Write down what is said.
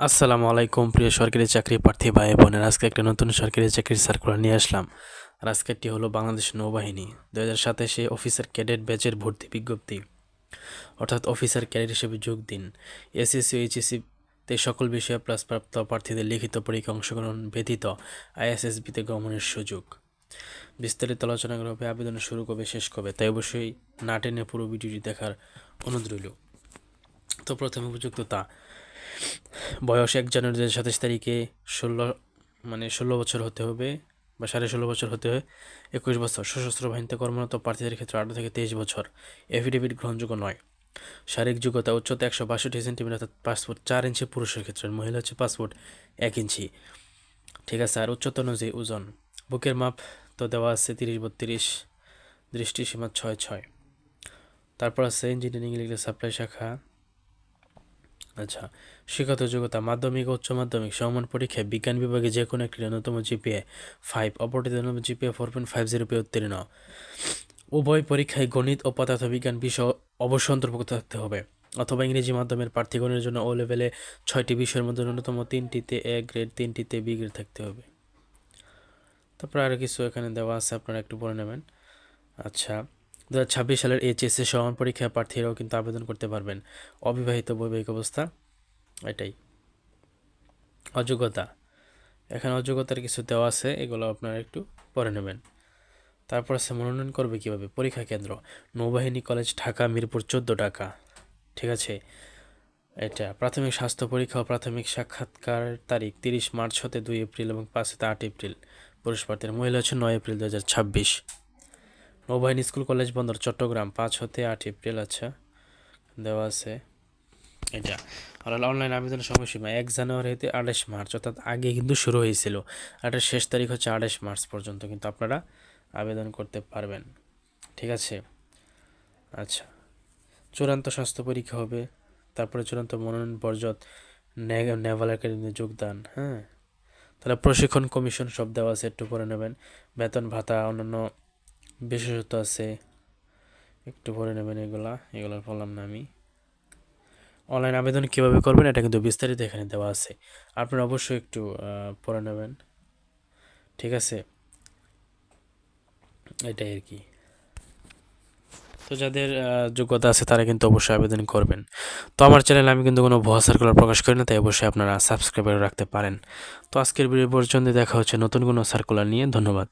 আসসালামু আলাইকুম প্রিয় সরকারি চাকরি প্রার্থী ভাই বোনেরা, আজকে একটা নতুন সরকারি চাকরির সার্কুলার নিয়ে আসলাম। আর আজকেরটি হলো বাংলাদেশ নৌবাহিনী 2027 অফিসার ক্যাডেট ব্যাচের ভর্তি বিজ্ঞপ্তি, অর্থাৎ অফিসার ক্যাডেট হিসেবে যোগ দিন। এসএসসি এইচএসসিতে সকল বিষয়ে প্লাস প্রাপ্ত প্রার্থীদের লিখিত পরীক্ষা অংশগ্রহণ ব্যতীত আইএসএসবিতে গমনের সুযোগ। বিস্তারিত আলোচনা করা হবে, আবেদন শুরু কবে শেষ কবে, তাই অবশ্যই না টেনে পুরো ভিডিওটি দেখার অনুরোধ রইল। তো প্রথমে উপযুক্ততা, বয়স 1 জানুয়ারি 2027 তারিখে 16 বছর হতে হবে বা 16.5 বছর হতে হয়। 21 বছর, সশস্ত্র বাহিনীতে কর্মরত প্রার্থীদের ক্ষেত্রে 18 থেকে 23 বছর। এফিডেভিট গ্রহণযোগ্য নয়। শারীরিক যোগ্যতা, উচ্চতা 162 সেন্টিমিটার অর্থাৎ 5 ফুট 4 ইঞ্চি পুরুষের ক্ষেত্রে, মহিলা হচ্ছে 5 ফুট 1 ইঞ্চি। ঠিক আছে। আর উচ্চতা অনুযায়ী ওজন, বুকের মাপ তো দেওয়া আছে 30-32, দৃষ্টিসীমা 6-6। তারপর আছে ইঞ্জিনিয়ারিং ইলেকট্রিক সাপ্লাই শাখা। আচ্ছা, শিক্ষাগত যোগ্যতা, মাধ্যমিক ও উচ্চ মাধ্যমিক সমমান পরীক্ষায় বিজ্ঞান বিভাগে যে কোনো একটি ন্যূনতম জিপিএ 5, অপরটি ন্যূনতম জিপিএ 4.50 পেয়ে উত্তীর্ণ। উভয় পরীক্ষায় গণিত ও পদার্থবিজ্ঞান বিষয় অবশ্যই অন্তর্ভুক্ত থাকতে হবে, অথবা ইংরেজি মাধ্যমের প্রার্থীগণের জন্য ও লেভেলে 6টি বিষয়ের মধ্যে ন্যূনতম 3টিতে এ গ্রেড, 3টিতে বি গ্রেড থাকতে হবে। তারপর আরও কিছু এখানে দেওয়া আছে, আপনারা একটু পড়ে নেবেন। আচ্ছা, 2026 সালের এইচএসসি সমান পরীক্ষায় প্রার্থীরাও কিন্তু আবেদন করতে পারবেন। অবিবাহিত, বৈবাহিক অবস্থা, এটাই। অযোগ্যতা, এখানে অযোগ্যতার কিছু দেওয়া আছে, এগুলো আপনারা একটু পড়ে নেবেন। তারপর আছে মনোনয়ন করবে কিভাবে। পরীক্ষা কেন্দ্র, নৌবাহিনী কলেজ, ঢাকা, মিরপুর 14 টাকা। ঠিক আছে। এটা প্রাথমিক স্বাস্থ্য পরীক্ষা ও প্রাথমিক সাক্ষাৎকার তারিখ 30 মার্চ হতে 2 এপ্রিল এবং 5 হতে 8 এপ্রিল। পুরুষ প্রার্থীর, মহিলা হচ্ছে 9 এপ্রিল 2026। নৌবাহিনী স্কুল কলেজ বন্দর চট্টগ্রাম 5 হতে 8 এপ্রিল। আচ্ছা, দেওয়া আছে এটা। আর অনলাইন আবেদনের সময়সীমা 1 জানুয়ারি হতে 28 মার্চ, অর্থাৎ আগে কিন্তু শুরু হয়েছিল। আর এর শেষ তারিখ হচ্ছে 28 মার্চ পর্যন্ত কিন্তু আপনারা আবেদন করতে পারবেন। ঠিক আছে। আচ্ছা, চূড়ান্ত স্বাস্থ্য পরীক্ষা হবে, তারপরে চূড়ান্ত মনোনয়ন পর্যদ, নেভাল একাডেমিতে যোগদান। হ্যাঁ, তাহলে প্রশিক্ষণ কমিশন সব দেওয়া আছে, একটু পড়ে নেবেন। বেতন ভাতা, অন্যান্য বিশেষত্ব আছে, একটু পড়ে নেবেন। এগুলো বললাম না আমি। অনলাইন আবেদন কীভাবে করবেন এটা কিন্তু বিস্তারিত এখানে দেওয়া আছে, আপনারা অবশ্যই একটু পড়ে নেবেন। ঠিক আছে, এটাই আর কি। তো যাদের যোগ্যতা আছে তারা কিন্তু অবশ্যই আবেদন করবেন। তো আমার চ্যানেলে আমি কিন্তু কোনো ভুয়া সার্কুলার প্রকাশ করি না, তাই অবশ্যই আপনারা সাবস্ক্রাইব করে রাখতে পারেন। তো আজকের ভিডিও পর্যন্ত দেখা হচ্ছে নতুন কোনো সার্কুলার নিয়ে। ধন্যবাদ।